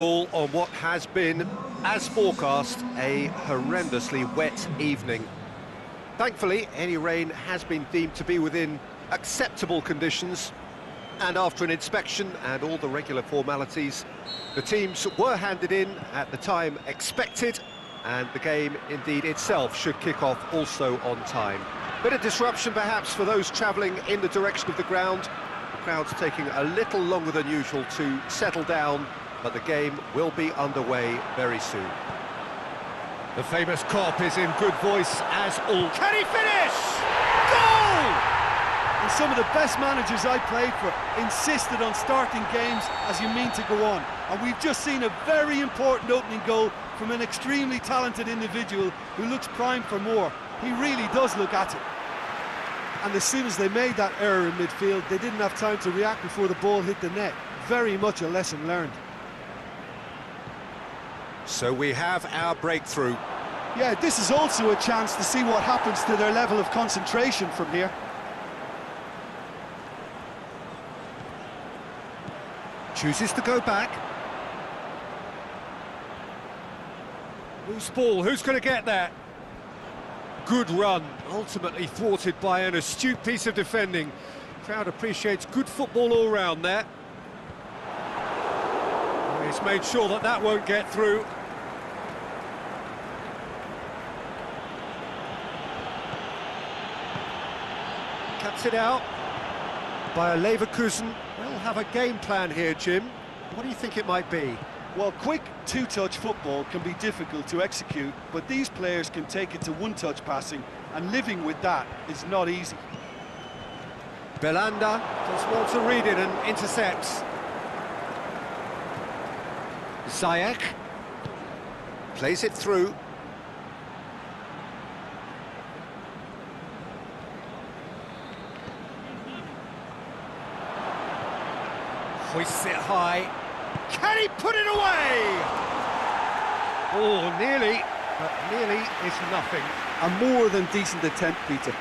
All on what has been, as forecast, a horrendously wet evening. Thankfully, any rain has been deemed to be within acceptable conditions, and after an inspection and all the regular formalities, the teams were handed in at the time expected, and the game indeed itself should kick off also on time. Bit of disruption perhaps for those travelling in the direction of the ground. The crowd's taking a little longer than usual to settle down, but the game will be underway very soon. The famous Kop is in good voice as all. Can he finish? Goal! And some of the best managers I played for insisted on starting games as you mean to go on. And we've just seen a very important opening goal from an extremely talented individual who looks primed for more. He really does look at it. And as soon as they made that error in midfield, they didn't have time to react before the ball hit the net. Very much a lesson learned. So we have our breakthrough. Yeah, this is also a chance to see what happens to their level of concentration from here. Chooses to go back. Loose ball, who's going to get that? Good run, ultimately thwarted by an astute piece of defending. Crowd appreciates good football all round there. He's made sure that that won't get through. Cuts it out by a Leverkusen. They'll have a game plan here, Jim. What do you think it might be? Well, quick two-touch football can be difficult to execute, but these players can take it to one-touch passing, and living with that is not easy. Belanda does well to read it and intercepts. Ziyech plays it through. Hoists it high. Can he put it away? Oh, nearly, but nearly is nothing. A more than decent attempt, Peter.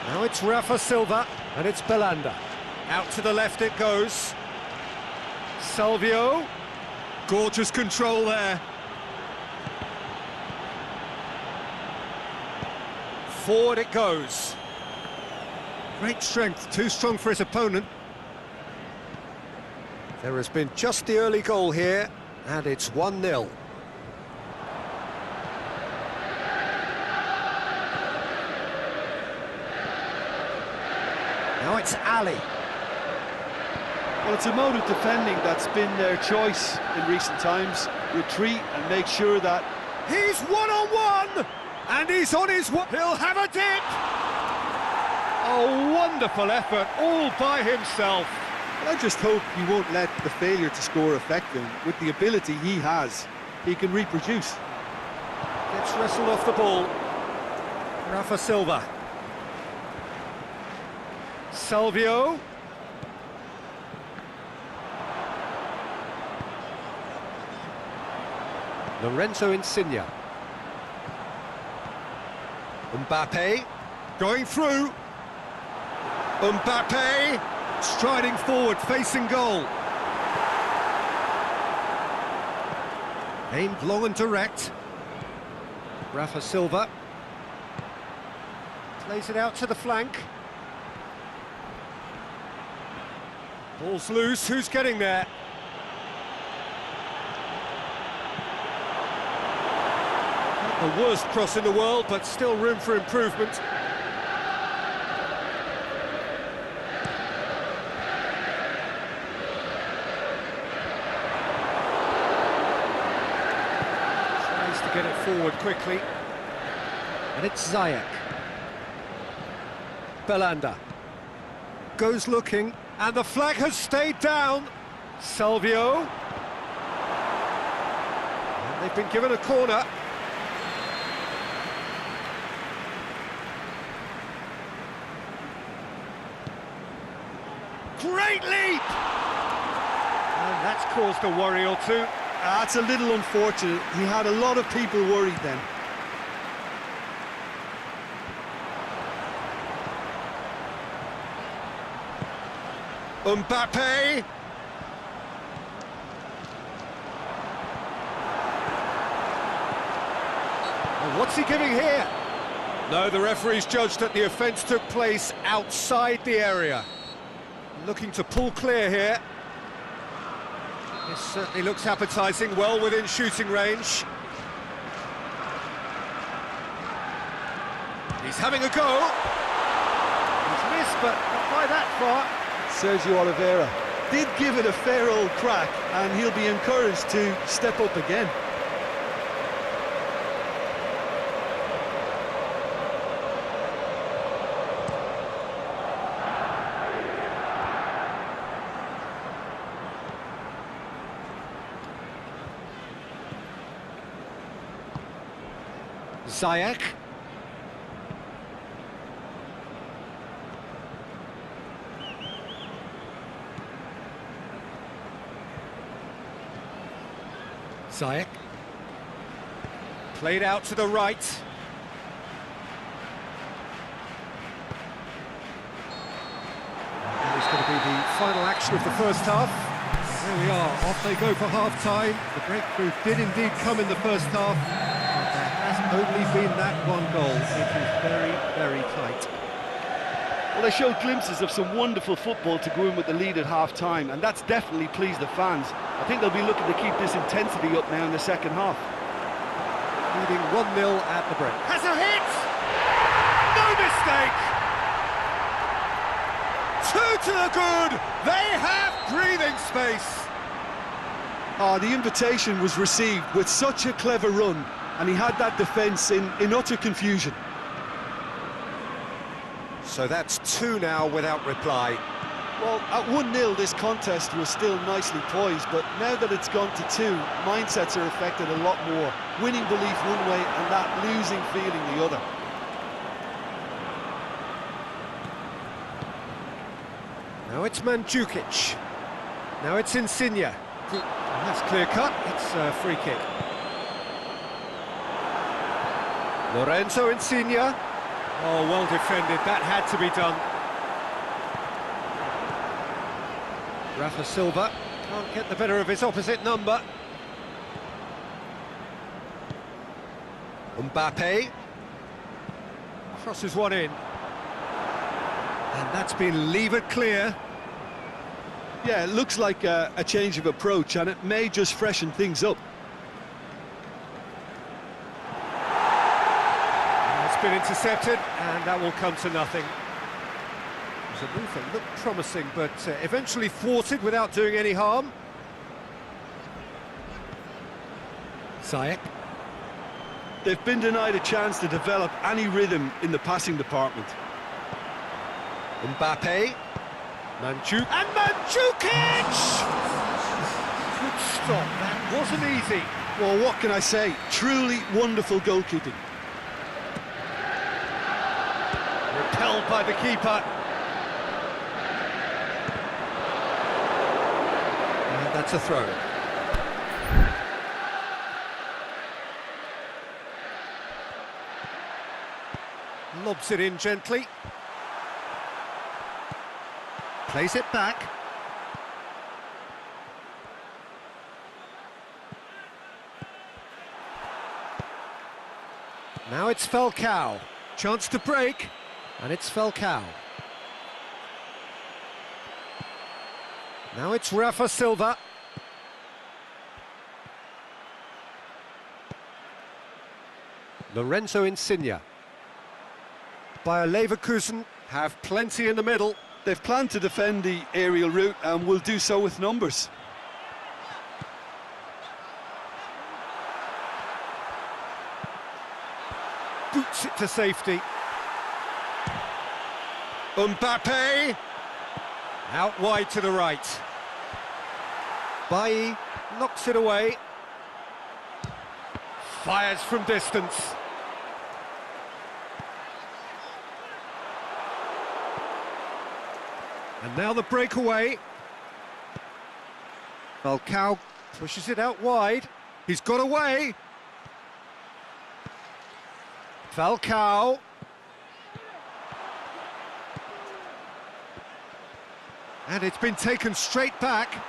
Now it's Rafa Silva, and it's Belanda. Out to the left it goes. Salvio. Gorgeous control there. Forward it goes. Great strength, too strong for his opponent. There has been just the early goal here, and it's 1-0. Now it's Ali. Well, it's a mode of defending that's been their choice in recent times. Retreat and make sure that... He's one-on-one! And he's on his way. He'll have a dip! A wonderful effort, all by himself. Well, I just hope he won't let the failure to score affect him. With the ability he has, he can reproduce. Gets wrestled off the ball. Rafa Silva. Salvio. Lorenzo Insigne. Mbappe going through. Mbappe striding forward, facing goal. Aimed long and direct. Rafa Silva plays it out to the flank. Ball's loose, who's getting there? Not the worst cross in the world, but still room for improvement. Tries to get it forward quickly. And it's Ziyech. Belanda. Goes looking. And the flag has stayed down. Salvio. And they've been given a corner. Great leap! And that's caused a worry or two. That's a little unfortunate. He had a lot of people worried then. Mbappe! Oh, what's he giving here? No, the referee's judged that the offence took place outside the area. Looking to pull clear here. This certainly looks appetising, well within shooting range. He's having a go. He's missed, but not by that far. Sergio Oliveira did give it a fair old crack, and he'll be encouraged to step up again. Ziyech. Ziyech. Played out to the right. And it's going to be the final action of the first half. There we are, off they go for half-time. The breakthrough did indeed come in the first half. Only been that one goal. It is very, very tight. Well, they showed glimpses of some wonderful football to go in with the lead at half-time, and that's definitely pleased the fans. I think they'll be looking to keep this intensity up now in the second half. Leading 1-0 at the break. Has a hit! No mistake! Two to the good! They have breathing space! The invitation was received with such a clever run, and he had that defence in utter confusion. So that's two now without reply. Well, at 1-0 this contest was still nicely poised, but now that it's gone to two, mindsets are affected a lot more. Winning belief one way and that losing feeling the other. Now it's Mandzukic. Now it's Insigne. That's clear cut, it's a free kick. Lorenzo Insigne. Oh, well defended, that had to be done. Rafa Silva can't get the better of his opposite number. Mbappe. Crosses one in. And that's been levered clear. Yeah, it looks like a change of approach, and it may just freshen things up. It's been intercepted, and that will come to nothing. It was a move that looked promising, but eventually thwarted without doing any harm. Ziyech. They've been denied a chance to develop any rhythm in the passing department. Mbappe. Mandzukic. And Mandzukic! Good stop, that wasn't easy. Well, what can I say? Truly wonderful goalkeeping. Repelled by the keeper. And that's a throw. Lobs it in gently. Plays it back. Now it's Falcao. Chance to break. And it's Falcao. Now it's Rafa Silva. Lorenzo Insigne. Bayer Leverkusen have plenty in the middle. They've planned to defend the aerial route and will do so with numbers. Boots it to safety. Mbappe. Out wide to the right. Bailly knocks it away. Fires from distance. And now the breakaway. Falcao pushes it out wide. He's got away. Falcao. And it's been taken straight back.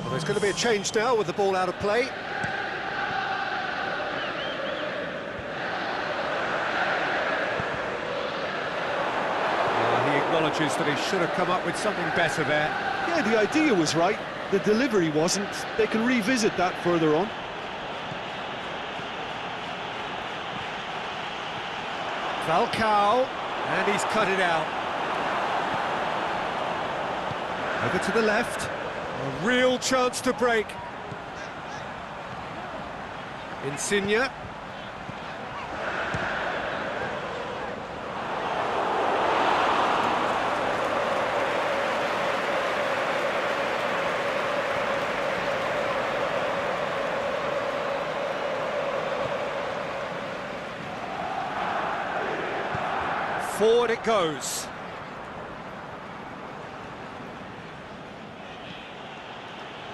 Well, there's going to be a change now with the ball out of play. He acknowledges that he should have come up with something better there. Yeah, the idea was right, the delivery wasn't. They can revisit that further on. Falcao, and he's cut it out. Over to the left. A real chance to break. Insigne. Forward it goes.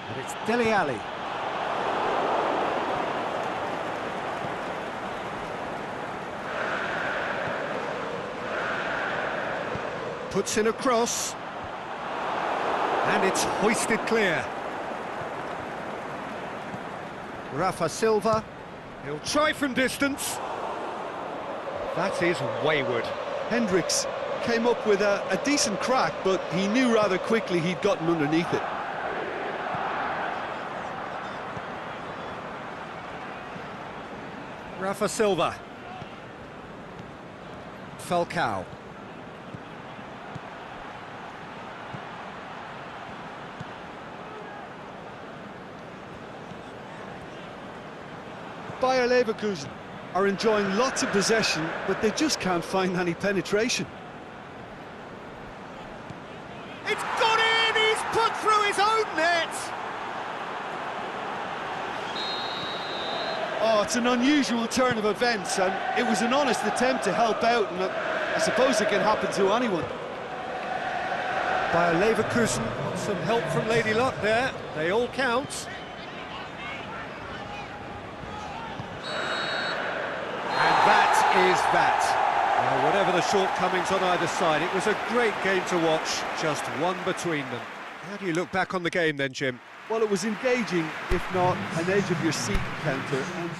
And it's Dele Alli. Puts in a cross. And it's hoisted clear. Rafa Silva. He'll try from distance. That is wayward. Hendricks came up with a decent crack, but he knew rather quickly he'd gotten underneath it. Rafa Silva. Falcao. Bayer Leverkusen are enjoying lots of possession, but they just can't find any penetration. It's got in! He's put through his own net! Oh, it's an unusual turn of events, and it was an honest attempt to help out, and I suppose it can happen to anyone. Bayer Leverkusen, some help from Lady Luck there. They all count. Is that. Well, whatever the shortcomings on either side, it was a great game to watch, just one between them. How do you look back on the game then, Jim? Well, it was engaging, if not an edge-of-your-seat counter. And